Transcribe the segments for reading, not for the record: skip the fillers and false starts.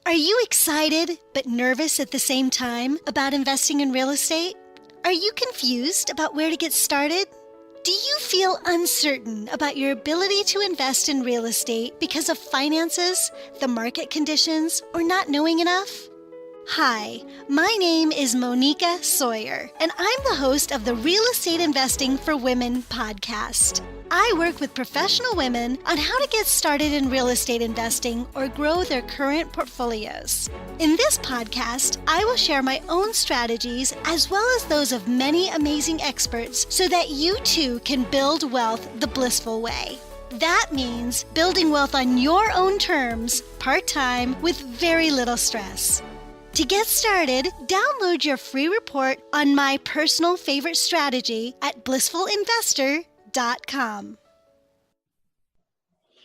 Are you excited but nervous at the same time about investing in real estate? Are you confused about where to get started? Do you feel uncertain about your ability to invest in real estate because of finances, the market conditions, or not knowing enough? Hi, my name is Monica Sawyer, and I'm the host of the Real Estate Investing for Women podcast. I work with professional women on how to get started in real estate investing or grow their current portfolios. In this podcast, I will share my own strategies as well as those of many amazing experts so that you too can build wealth the blissful way. That means building wealth on your own terms, part-time, with very little stress. To get started, download your free report on my personal favorite strategy at blissfulinvestor.com.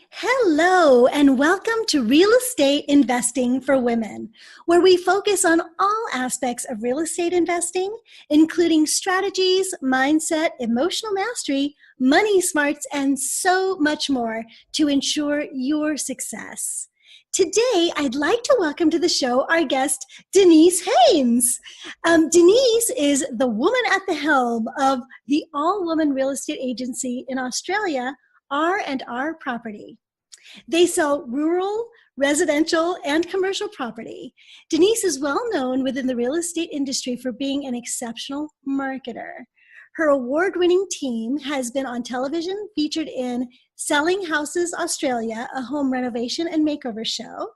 Hello, and welcome to Real Estate Investing for Women, where we focus on all aspects of real estate investing, including strategies, mindset, emotional mastery, money smarts, and so much more to ensure your success. Today, I'd like to welcome to the show our guest, Denise Haines. Denise is the woman at the helm of the all-woman real estate agency in Australia, R&R Property. They sell rural, residential, and commercial property. Denise is well known within the real estate industry for being an exceptional marketer. Her award-winning team has been on television, featured in Selling Houses Australia, a home renovation and makeover show.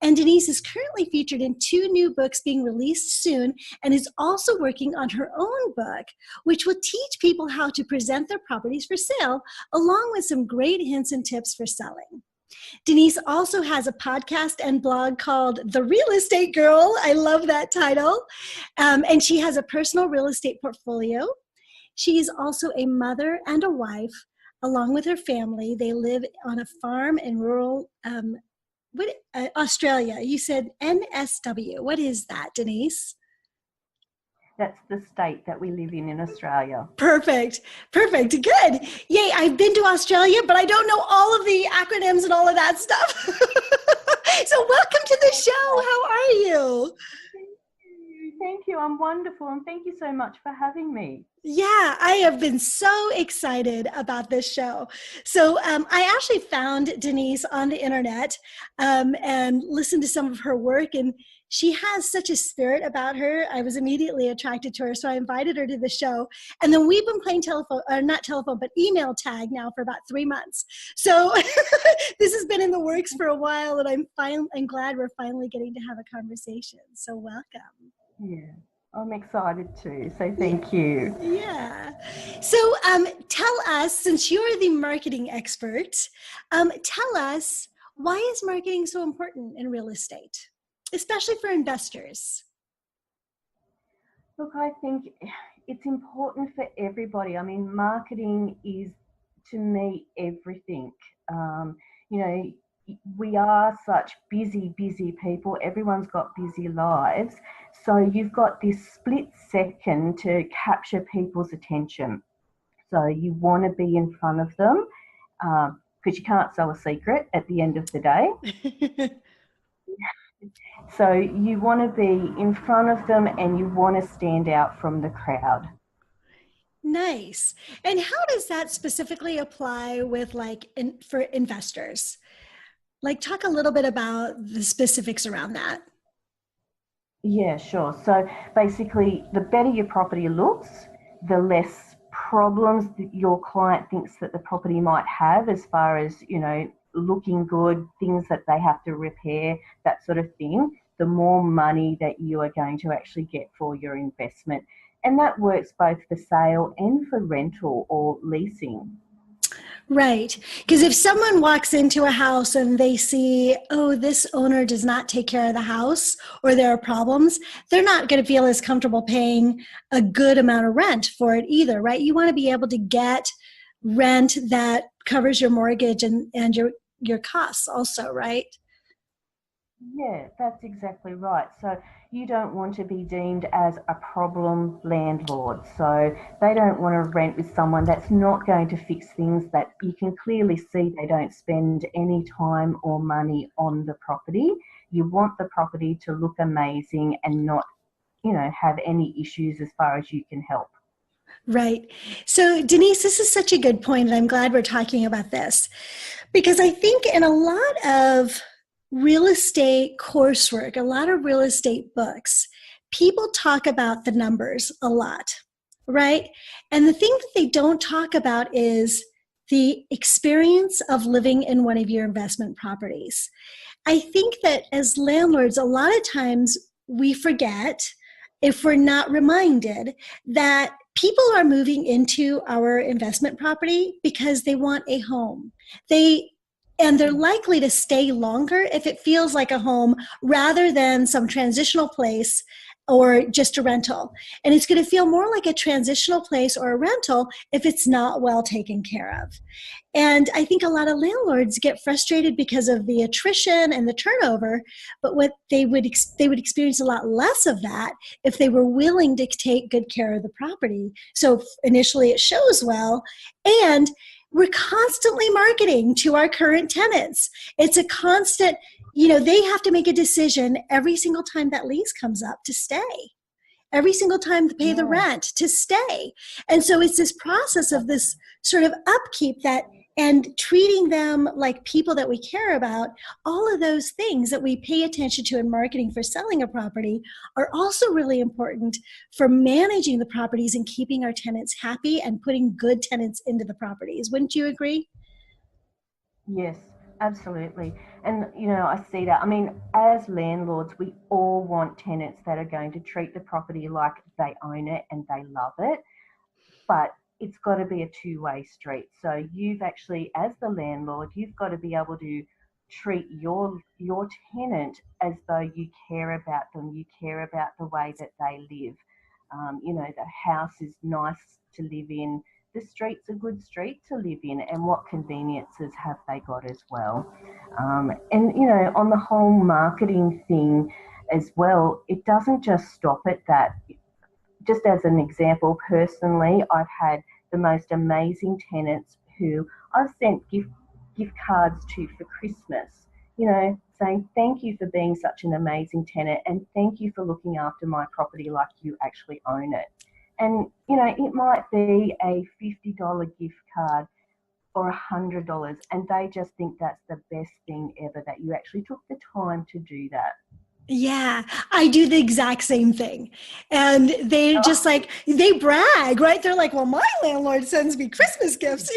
And Denise is currently featured in 2 new books being released soon and is also working on her own book, which will teach people how to present their properties for sale, along with some great hints and tips for selling. Denise also has a podcast and blog called The Real Estate Girl. I love that title. And she has a personal real estate portfolio. She is also a mother and a wife, along with her family. They live on a farm in rural Australia. You said NSW. What is that, Denise? That's the state that we live in Australia. Perfect. Good. Yay, I've been to Australia, but I don't know all of the acronyms and all of that stuff. So welcome to the show. How are you? Thank you. I'm wonderful. And thank you so much for having me. Yeah, I have been so excited about this show. So I actually found Denise on the internet and listened to some of her work, and she has such a spirit about her. I was immediately attracted to her, so I invited her to the show. And then we've been playing email tag now for about 3 months. So this has been in the works for a while, and I'm glad we're finally getting to have a conversation. So welcome. Yeah, I'm excited too. So thank you. Yeah. So tell us, since you're the marketing expert, tell us, why is marketing so important in real estate, especially for investors? Look, I think it's important for everybody. I mean, marketing is, to me, everything. We are such busy people. Everyone's got busy lives. So you've got this split second to capture people's attention. So you want to be in front of them because you can't sell a secret at the end of the day. So you want to be in front of them and you want to stand out from the crowd. Nice. And how does that specifically apply with for investors? Talk a little bit about the specifics around that. Yeah, sure. So basically, the better your property looks, the less problems that your client thinks that the property might have as far as, looking good, things that they have to repair, that sort of thing, the more money that you are going to actually get for your investment. And that works both for sale and for rental or leasing. Right. Because if someone walks into a house and they see, oh, this owner does not take care of the house, or there are problems, they're not going to feel as comfortable paying a good amount of rent for it either, right? You want to be able to get rent that covers your mortgage and your costs also, right? Yeah, that's exactly right. So you don't want to be deemed as a problem landlord. So they don't want to rent with someone that's not going to fix things that you can clearly see they don't spend any time or money on the property. You want the property to look amazing and not, have any issues as far as you can help. Right. So, Denise, this is such a good point, and I'm glad we're talking about this because I think in a lot of real estate coursework, a lot of real estate books, people talk about the numbers a lot, right? And the thing that they don't talk about is the experience of living in one of your investment properties. I think that as landlords, a lot of times we forget, if we're not reminded, that people are moving into our investment property because they want a home. They're likely to stay longer if it feels like a home rather than some transitional place or just a rental. And it's going to feel more like a transitional place or a rental if it's not well taken care of. And I think a lot of landlords get frustrated because of the attrition and the turnover, but what they would experience a lot less of that if they were willing to take good care of the property. So initially it shows well, and we're constantly marketing to our current tenants. It's a constant, they have to make a decision every single time that lease comes up to stay. Every single time to pay the rent to stay. And so it's this process of this sort of upkeep and treating them like people that we care about. All of those things that we pay attention to in marketing for selling a property are also really important for managing the properties and keeping our tenants happy and putting good tenants into the properties. Wouldn't you agree? Yes, absolutely. And, I see that. I mean, as landlords, we all want tenants that are going to treat the property like they own it and they love it. But it's got to be a two-way street. So you've actually, as the landlord, you've got to be able to treat your tenant as though you care about them, you care about the way that they live. The house is nice to live in, the street's a good street to live in, and what conveniences have they got as well. And on the whole marketing thing as well, it doesn't just stop at that. Just as an example, personally, I've had the most amazing tenants who I've sent gift cards to for Christmas, saying thank you for being such an amazing tenant and thank you for looking after my property like you actually own it. And, it might be a $50 gift card or $100, and they just think that's the best thing ever, that you actually took the time to do that. Yeah, I do the exact same thing. And they just like, they brag, right? They're like, well, my landlord sends me Christmas gifts,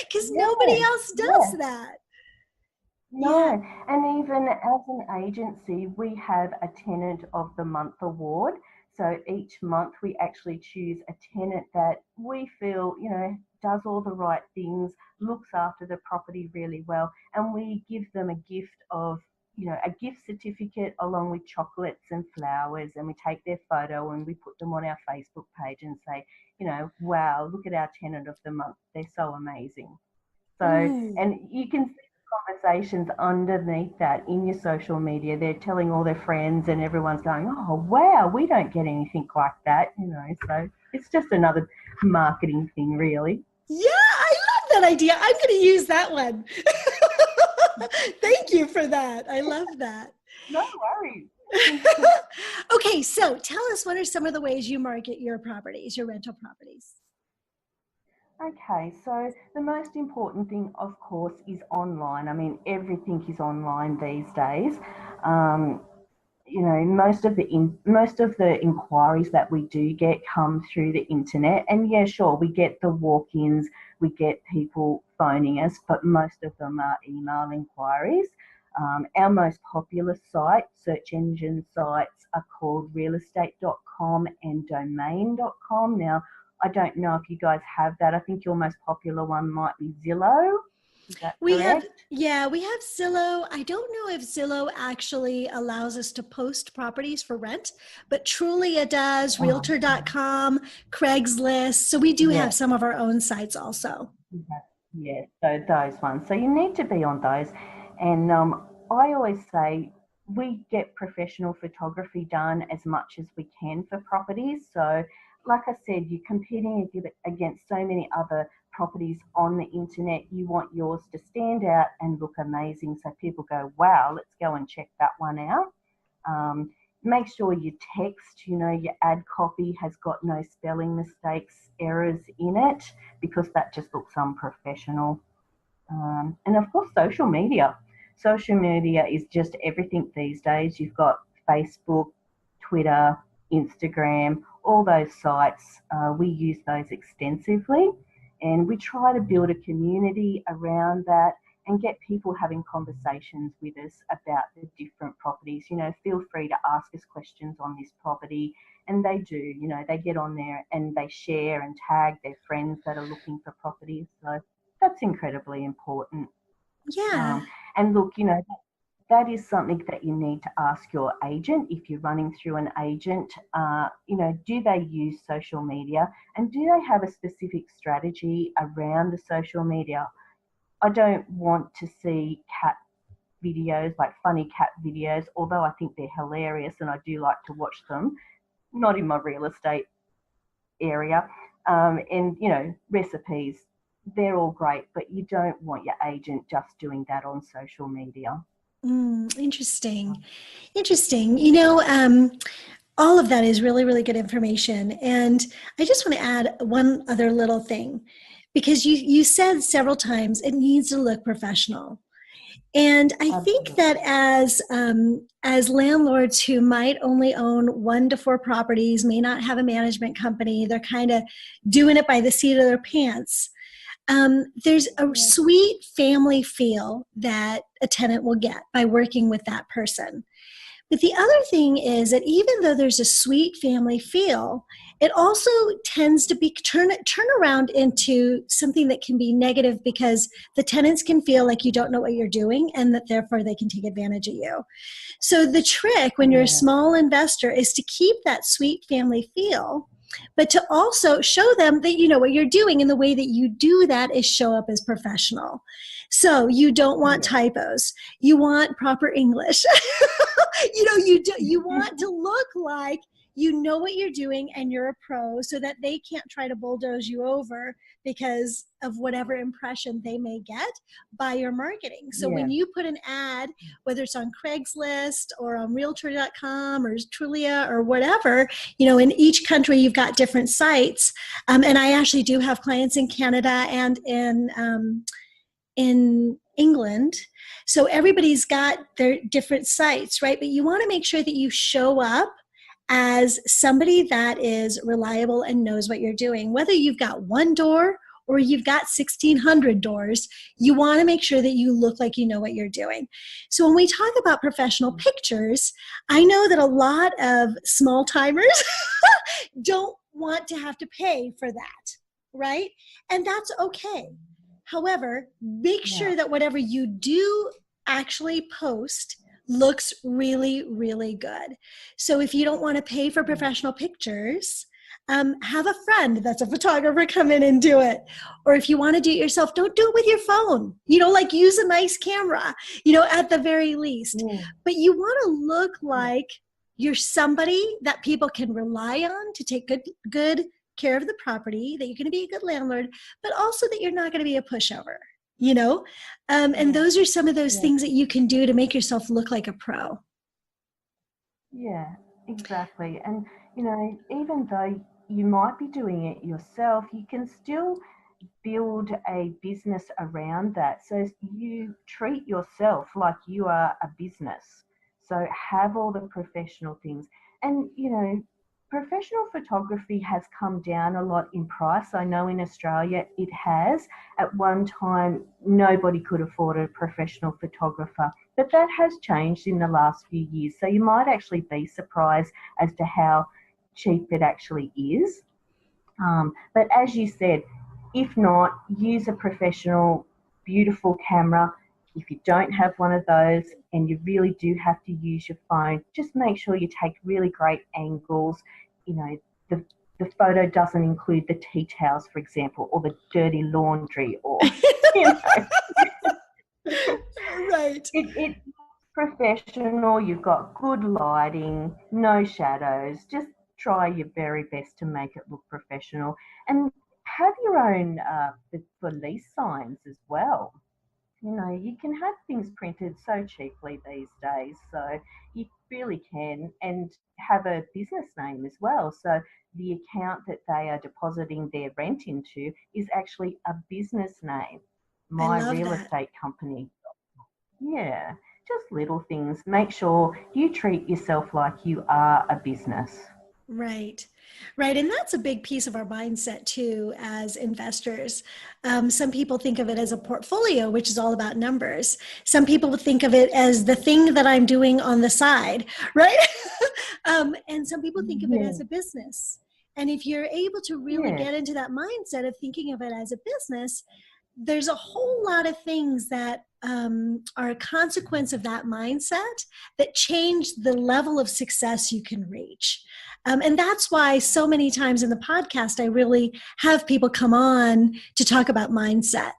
because nobody else Yeah. does that. Yeah. No, and even as an agency, we have a Tenant of the Month award. So each month we actually choose a tenant that we feel, does all the right things, looks after the property really well, and we give them a gift of, a gift certificate along with chocolates and flowers, and we take their photo and we put them on our Facebook page and say, wow, look at our Tenant of the Month. They're so amazing. So, Ooh. and you can see conversations underneath that in your social media. They're telling all their friends and everyone's going, oh, wow, we don't get anything like that, So it's just another marketing thing, really. Yeah, I love that idea. I'm going to use that one. Thank you for that. I love that. No worries. Okay, so tell us, what are some of the ways you market your properties, your rental properties? Okay, so the most important thing, of course, is online. I mean, everything is online these days. Um, most of the inquiries that we do get come through the internet, and yeah, sure, we get the walk-ins, we get people phoning us, but most of them are email inquiries. Our most popular search engine sites are called realestate.com and domain.com. Now, I don't know if you guys have that. I think your most popular one might be Zillow. Is that We have, correct? yeah, we have Zillow. I don't know if Zillow actually allows us to post properties for rent, but truly it does. Realtor.com, Craigslist. So we do Yeah. have some of our own sites also. Yeah, so those ones. So you need to be on those. And I always say we get professional photography done as much as we can for properties. So, like I said, you're competing against so many other properties on the internet, you want yours to stand out and look amazing so people go, wow, let's go and check that one out. Make sure your text, your ad copy has got no spelling mistakes, errors in it, because that just looks unprofessional. And of course, social media. Social media is just everything these days. You've got Facebook, Twitter, Instagram, all those sites. We use those extensively, and we try to build a community around that and get people having conversations with us about the different properties. Feel free to ask us questions on this property, and they do. They get on there and they share and tag their friends that are looking for properties. So that's incredibly important. Yeah. And look, that is something that you need to ask your agent if you're running through an agent. Do they use social media, and do they have a specific strategy around the social media? I don't want to see cat videos, like funny cat videos, although I think they're hilarious and I do like to watch them, not in my real estate area. And, recipes, they're all great, but you don't want your agent just doing that on social media. Interesting. All of that is really, really good information. And I just want to add one other little thing, because you said several times it needs to look professional. And I think that as landlords who might only own 1 to 4 properties, may not have a management company, they're kind of doing it by the seat of their pants. There's a sweet family feel that a tenant will get by working with that person. But the other thing is that even though there's a sweet family feel, it also tends to be turn around into something that can be negative, because the tenants can feel like you don't know what you're doing and that therefore they can take advantage of you. So the trick when you're a small investor is to keep that sweet family feel, but to also show them that you know what you're doing, and the way that you do that is show up as professional. So you don't want typos. You want proper English. You want to look like you know what you're doing and you're a pro, so that they can't try to bulldoze you over because of whatever impression they may get by your marketing. So when you put an ad, whether it's on Craigslist or on Realtor.com or Trulia or whatever, in each country you've got different sites. And I actually do have clients in Canada and in England. So everybody's got their different sites, right? But you want to make sure that you show up as somebody that is reliable and knows what you're doing. Whether you've got 1 door or you've got 1,600 doors, you want to make sure that you look like you know what you're doing. So when we talk about professional pictures, I know that a lot of small timers don't want to have to pay for that, right? And that's okay. However, make sure that whatever you do actually post looks really, really good. So if you don't want to pay for professional pictures, have a friend that's a photographer come in and do it. Or if you want to do it yourself, don't do it with your phone. Use a nice camera, at the very least. But you want to look like you're somebody that people can rely on to take good care of the property, that you're going to be a good landlord, but also that you're not going to be a pushover, and those are some of those things that you can do to make yourself look like a pro. Yeah, exactly. And, even though you might be doing it yourself, you can still build a business around that. So you treat yourself like you are a business. So have all the professional things. And, professional photography has come down a lot in price. I know in Australia it has. At one time, nobody could afford a professional photographer, but that has changed in the last few years. So you might actually be surprised as to how cheap it actually is. But as you said, if not, use a professional, beautiful camera. If you don't have one of those and you really do have to use your phone, just make sure you take really great angles. The photo doesn't include the tea towels, for example, or the dirty laundry, or, Right. It's professional. You've got good lighting, no shadows. Just try your very best to make it look professional, and have your own for lease signs as well. You know, you can have things printed so cheaply these days, so you really can, and have a business name as well. So the account that they are depositing their rent into is actually a business name, I my love real that. estate company. Yeah, just little things. Make sure you treat yourself like you are a business. Right. Right. And that's a big piece of our mindset too, as investors. Some people think of it as a portfolio, which is all about numbers. Some people would think of it as the thing that I'm doing on the side, right? And some people think of it Yeah, as a business. And if you're able to really yeah, get into that mindset of thinking of it as a business, there's a whole lot of things that are a consequence of that mindset that change the level of success you can reach. And that's why so many times in the podcast, I really have people come on to talk about mindset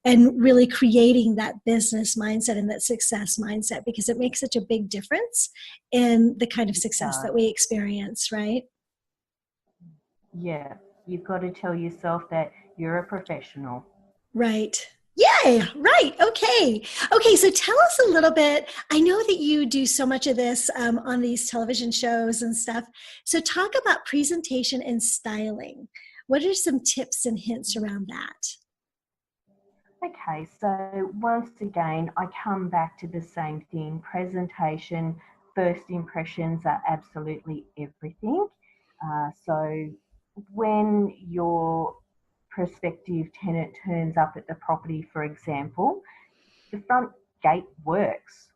and really creating that business mindset and that success mindset, because it makes such a big difference in the kind of it success that does. we experience, right? Yeah, you've got to tell yourself that you're a professional. Right. Yay. Right. Okay. Okay. So tell us a little bit. I know that you do so much of this on these television shows and stuff. So talk about presentation and styling. What are some tips and hints around that? Okay, so once again, I come back to the same thing. Presentation, first impressions are absolutely everything. So when your prospective tenant turns up at the property, for example, the front gate works.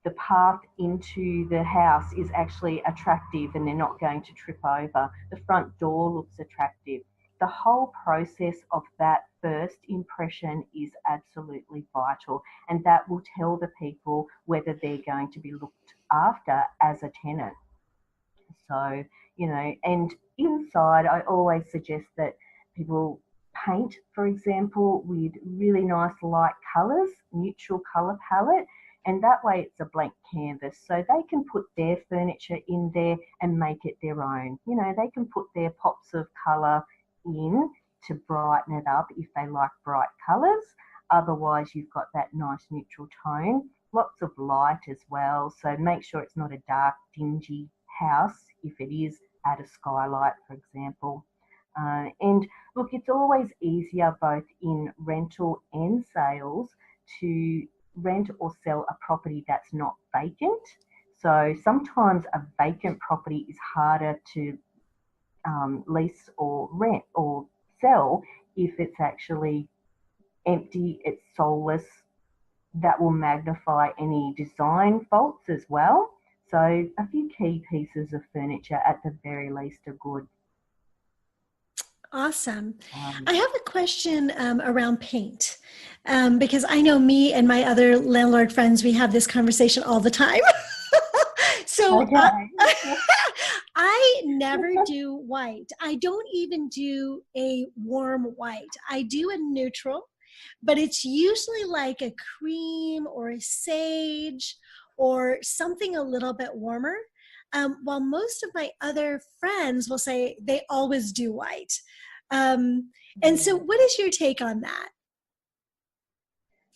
The path into the house is actually attractive and they're not going to trip over. The front door looks attractive. The whole process of that first impression is absolutely vital, and that will tell the people whether they're going to be looked after as a tenant. So, you know, and inside, I always suggest that people paint, for example, with really nice light colours, neutral colour palette, and that way it's a blank canvas. So they can put their furniture in there and make it their own. You know, they can put their pops of colour in to brighten it up if they like bright colours. Otherwise, you've got that nice neutral tone, lots of light as well. So make sure it's not a dark, dingy house if it is at a skylight, for example. And look, it's always easier both in rental and sales to rent or sell a property that's not vacant. So sometimes a vacant property is harder to lease or rent or sell if it's actually empty, it's soulless. That will magnify any design faults as well. So a few key pieces of furniture at the very least are good. Awesome. I Um, have a question around paint, because I know me and my other landlord friends, we have this conversation all the time. So okay. I never do white. I don't even do a warm white. I do a neutral, but it's usually like a cream or a sage or something a little bit warmer. While most of my other friends will say they always do white. And so, Yeah. what is your take on that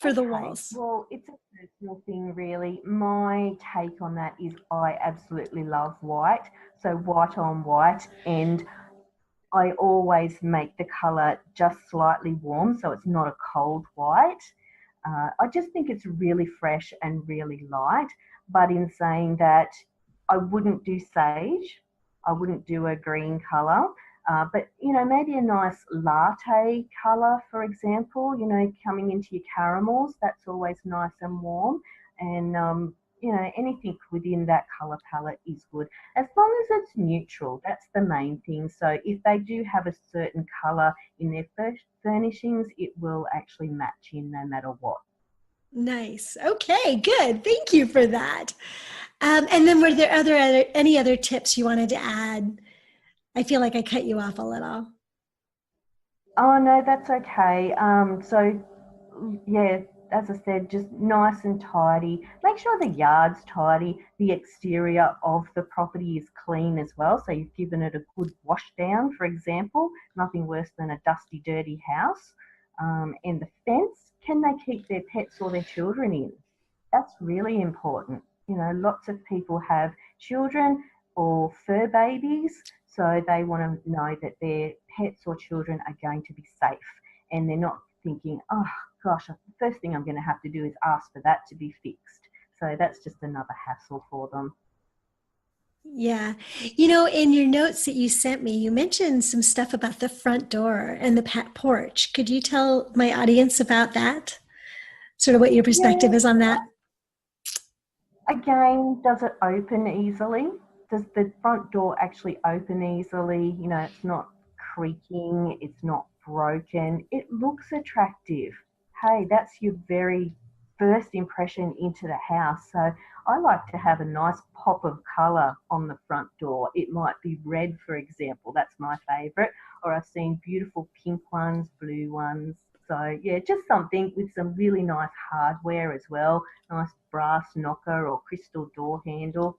for the Okay. walls? Well, it's a personal thing, really. My take on that is I absolutely love white. So white on white, and I always make the colour just slightly warm so it's not a cold white. I just think it's really fresh and really light. But in saying that, I wouldn't do sage, I wouldn't do a green colour. But you know, maybe a nice latte colour, for example. You know, coming into your caramels, that's always nice and warm. And you know, anything within that colour palette is good as long as it's neutral. That's the main thing. So if they do have a certain colour in their first furnishings, it will actually match in no matter what. Nice. Okay, good. Thank you for that. And then, were there any other tips you wanted to add? I feel like I cut you off a little. Oh no, that's okay. So yeah, as I said, just nice and tidy. Make sure the yard's tidy. The exterior of the property is clean as well. So you've given it a good wash down, for example. Nothing worse than a dusty, dirty house. And the fence, can they keep their pets or their children in? That's really important. You know, lots of people have children or fur babies, so they want to know that their pets or children are going to be safe, and they're not thinking, oh gosh, the first thing I'm going to have to do is ask for that to be fixed. So that's just another hassle for them. Yeah. You know, in your notes that you sent me, you mentioned some stuff about the front door and the porch. Could you tell my audience about that? Sort of what your perspective Yeah, is on that? again, does it open easily? Does the front door actually open easily? You know, it's not creaking, it's not broken, it looks attractive. Hey, that's your very first impression into the house. So I like to have a nice pop of colour on the front door. It might be red, for example, that's my favourite, or I've seen beautiful pink ones, blue ones. So yeah, just something with some really nice hardware as well, nice brass knocker or crystal door handle.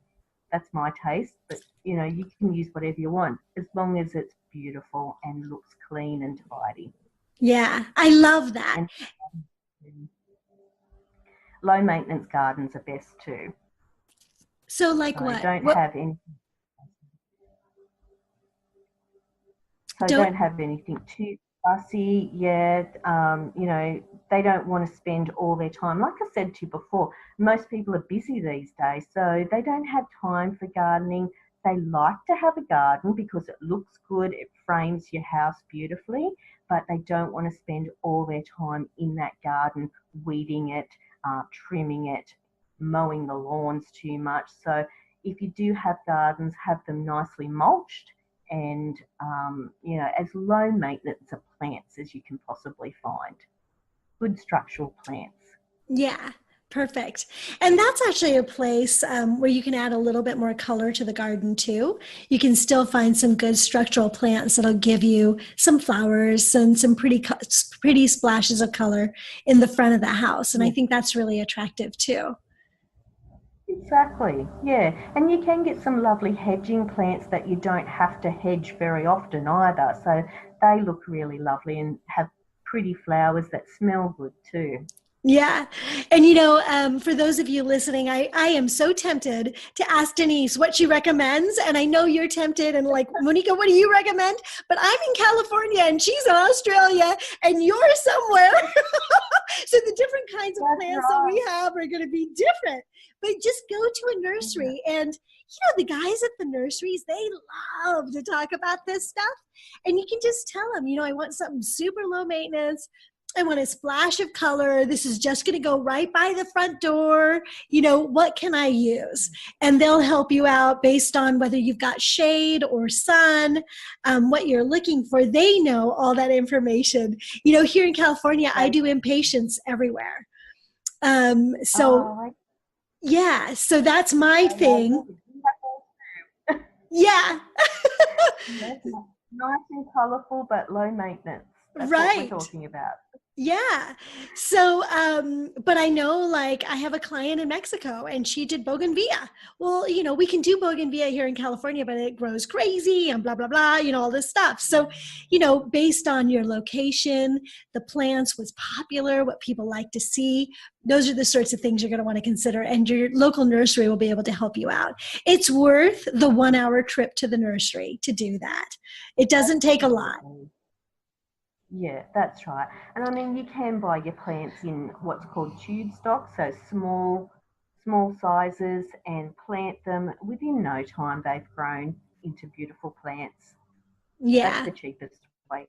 That's my taste, but you know, you can use whatever you want as long as it's beautiful and looks clean and tidy. Yeah, I love that. And low maintenance gardens are best too. So, like So what? don't What have any so don't? don't have anything too fussy. Yeah, you know, they don't want to spend all their time. Like I said to you before, most people are busy these days, so they don't have time for gardening. They like to have a garden because it looks good, it frames your house beautifully, but they don't want to spend all their time in that garden, weeding it, trimming it, mowing the lawns too much. So if you do have gardens, have them nicely mulched and you know, as low maintenance of plants as you can possibly find. Good structural plants. Yeah, perfect. And that's actually a place where you can add a little bit more color to the garden too. You can still find some good structural plants that'll give you some flowers and some pretty splashes of color in the front of the house. And I Yeah, think that's really attractive too. exactly. Yeah, and you can get some lovely hedging plants that you don't have to hedge very often either. So they look really lovely and have pretty flowers that smell good too. Yeah. And, you know, for those of you listening, I am so tempted to ask Denise what she recommends. And I know you're tempted and like, Monica, what do you recommend? But I'm in California and she's in Australia and you're somewhere. So the different kinds of That's plants that right. we have are going to be different. But just go to a nursery and, you know, the guys at the nurseries, they love to talk about this stuff. And you can just tell them, you know, I want something super low maintenance. I want a splash of color. This is just going to go right by the front door. You know, what can I use? And they'll help you out based on whether you've got shade or sun, what you're looking for. They know all that information. You know, here in California, I do impatiens everywhere. So Oh, yeah, so that's my thing. Yeah, yes, nice and colourful but low maintenance. That's what we're right. talking about. Yeah. So, but I know like I have a client in Mexico and she did bougainvillea. Well, you know, we can do bougainvillea here in California, but it grows crazy and blah, blah, blah, you know, all this stuff. So, you know, based on your location, the plants, what's popular, what people like to see, those are the sorts of things you're going to want to consider. And your local nursery will be able to help you out. It's worth the 1 hour trip to the nursery to do that. It doesn't take a lot. Absolutely. Yeah, that's right. And I mean, you can buy your plants in what's called tube stock, so small sizes, and plant them within no time. They've grown into beautiful plants. That's Yeah. the cheapest way.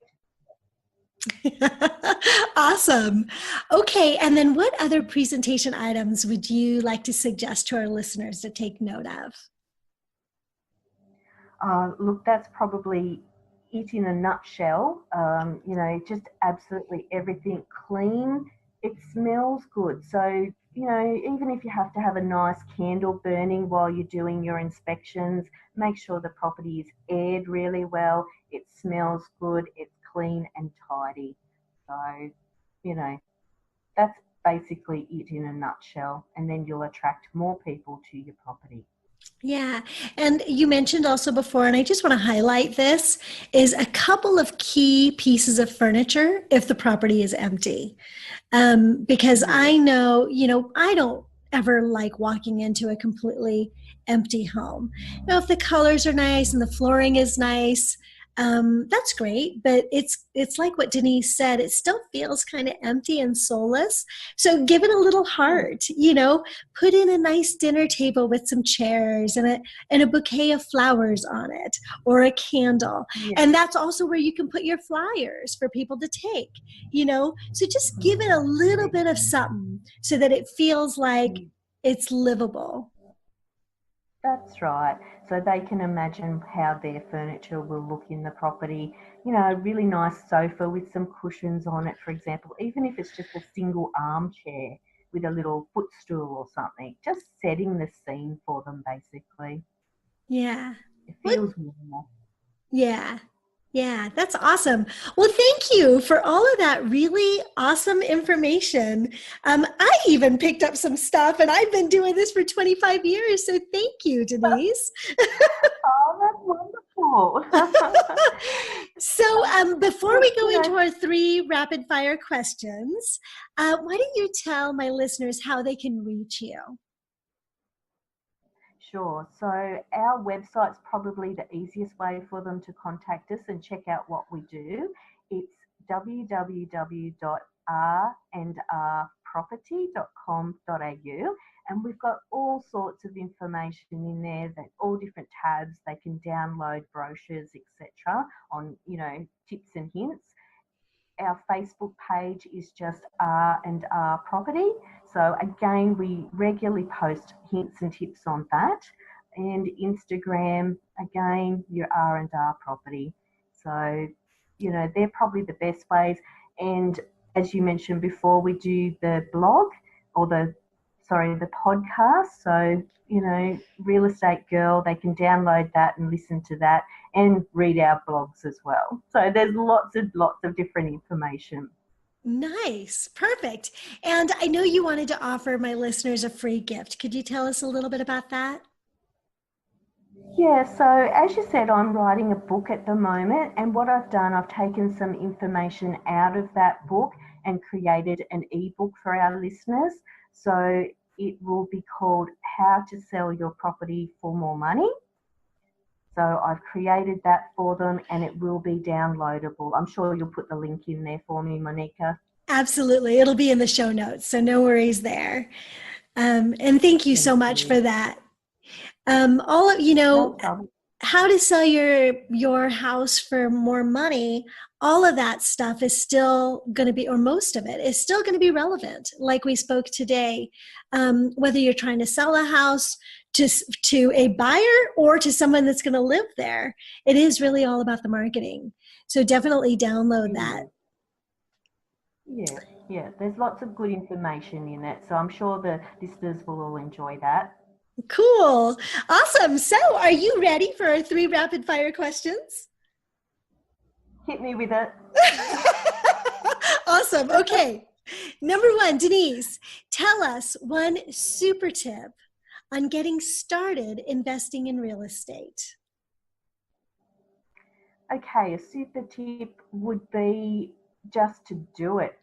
Awesome. Okay, and then what other presentation items would you like to suggest to our listeners to take note of? Look, that's probably it in a nutshell. You know, just absolutely everything clean. It smells good. So, you know, even if you have to have a nice candle burning while you're doing your inspections, make sure the property is aired really well. It smells good. It's clean and tidy. So, you know, that's basically it in a nutshell, and then you'll attract more people to your property. Yeah. And you mentioned also before, and I just want to highlight this, is a couple of key pieces of furniture if the property is empty. Because Yeah. I know, I don't ever like walking into a completely empty home. If the colors are nice and the flooring is nice, that's great. But it's like what Denise said. It still feels kind of empty and soulless. So give it a little heart. Put in a nice dinner table with some chairs and a bouquet of flowers on it, or a candle. Yeah. And that's also where you can put your flyers for people to take. So just give it a little bit of something so that it feels like it's livable. That's right. So they can imagine how their furniture will look in the property. A really nice sofa with some cushions on it, for example, even if it's just a single armchair with a little footstool or something, just setting the scene for them, basically. Yeah. It What? feels warmer. Yeah. Yeah, that's awesome. Well, thank you for all of that really awesome information. I even picked up some stuff, and I've been doing this for 25 years. So thank you, Denise. Oh, that's wonderful. So before we go You into know, our 3 rapid fire questions, why don't you tell my listeners how they can reach you? Sure. So our website's probably the easiest way for them to contact us and check out what we do. It's www.randrproperty.com.au, and we've got all sorts of information in there, that all different tabs. They can download brochures, etc., on tips and hints. Our Facebook page is just R&R Property. So again, we regularly post hints and tips on that. And Instagram, again, your R&R Property. So, they're probably the best ways. And as you mentioned before, we do the blog, or the podcast. So, Real Estate Girl, they can download that and listen to that and read our blogs as well. So there's lots of different information. Nice. Perfect. And I know you wanted to offer my listeners a free gift. Could you tell us a little bit about that? Yeah, so as you said, I'm writing a book at the moment, and what I've done, I've taken some information out of that book and created an ebook for our listeners. So it will be called How to Sell Your Property for More Money. So I've created that for them, and it will be downloadable. I'm sure you'll put the link in there for me, Monica. Absolutely. It'll be in the show notes. So no worries there. And thank you Thank so much you. for that. All of, No problem. how to sell your house for more money, all of that stuff is still going to be, or most of it is still going to be relevant, like we spoke today. Whether you're trying to sell a house to a buyer or to someone that's going to live there, it is really all about the marketing. So definitely download that. Yeah. There's lots of good information in it, so I'm sure the listeners will all enjoy that. Cool. Awesome. So are you ready for our 3 rapid fire questions? Hit me with it. Awesome. Okay. Number 1, Denise, tell us one super tip on getting started investing in real estate. Okay, a super tip would be just to do it.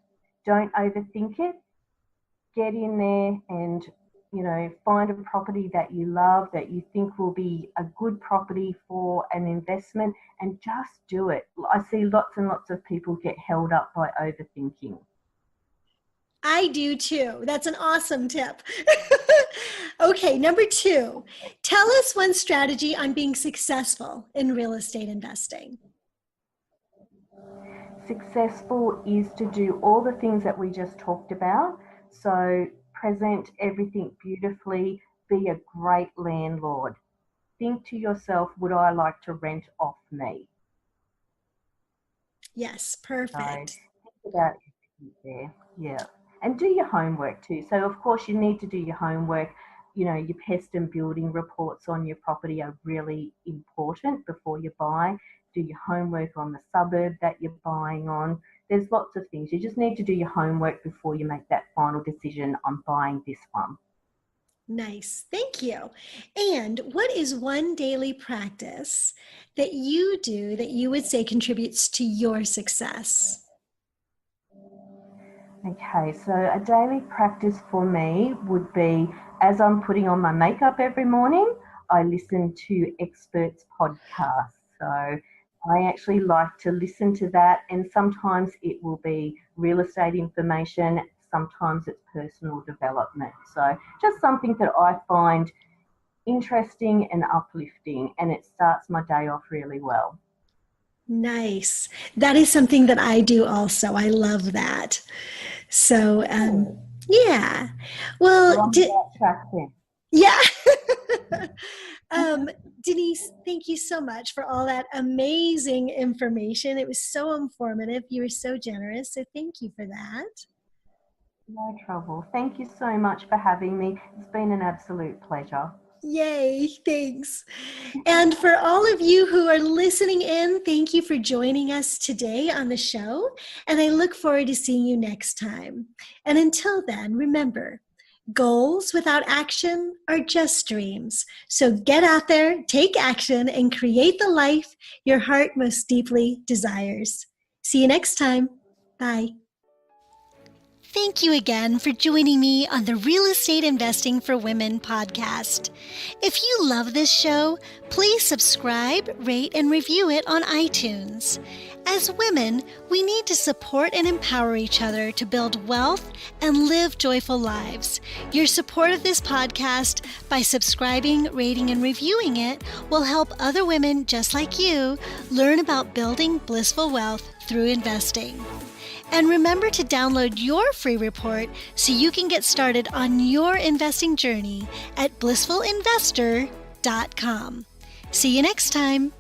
Don't overthink it. Get in there and find a property that you love, that you think will be a good property for an investment, and just do it. I see lots and lots of people get held up by overthinking. I do too. That's an awesome tip. Okay, number 2, tell us one strategy on being successful in real estate investing. Successful is to do all the things that we just talked about. So present everything beautifully, be a great landlord. Think to yourself, would I like to rent off me? Yes, So perfect. think about everything there. Yeah. And do your homework too. So of course you need to do your homework. Your pest and building reports on your property are really important before you buy. do your homework on the suburb that you're buying on. There's lots of things. You just need to do your homework before you make that final decision on buying this one. Nice. Thank you. And what is one daily practice that you do that you would say contributes to your success? Okay, so a daily practice for me would be, as I'm putting on my makeup every morning, I listen to experts podcasts. So I actually like to listen to that, and sometimes it will be real estate information, sometimes it's personal development. So just something that I find interesting and uplifting, and it starts my day off really well. Nice. That is something that I do also. I love that. So, yeah. We're Well, on the right track then. yeah. Denise, thank you so much for all that amazing information. It was so informative. You were so generous. So thank you for that. No trouble. Thank you so much for having me. It's been an absolute pleasure. Yay, thanks. And for all of you who are listening in, thank you for joining us today on the show. And I look forward to seeing you next time. And until then, remember, goals without action are just dreams. So get out there, take action, and create the life your heart most deeply desires. See you next time. Bye. Thank you again for joining me on the Real Estate Investing for Women podcast. If you love this show, please subscribe, rate, and review it on iTunes. As women, we need to support and empower each other to build wealth and live joyful lives. Your support of this podcast by subscribing, rating, and reviewing it will help other women just like you learn about building blissful wealth through investing. And remember to download your free report so you can get started on your investing journey at blissfulinvestor.com. See you next time.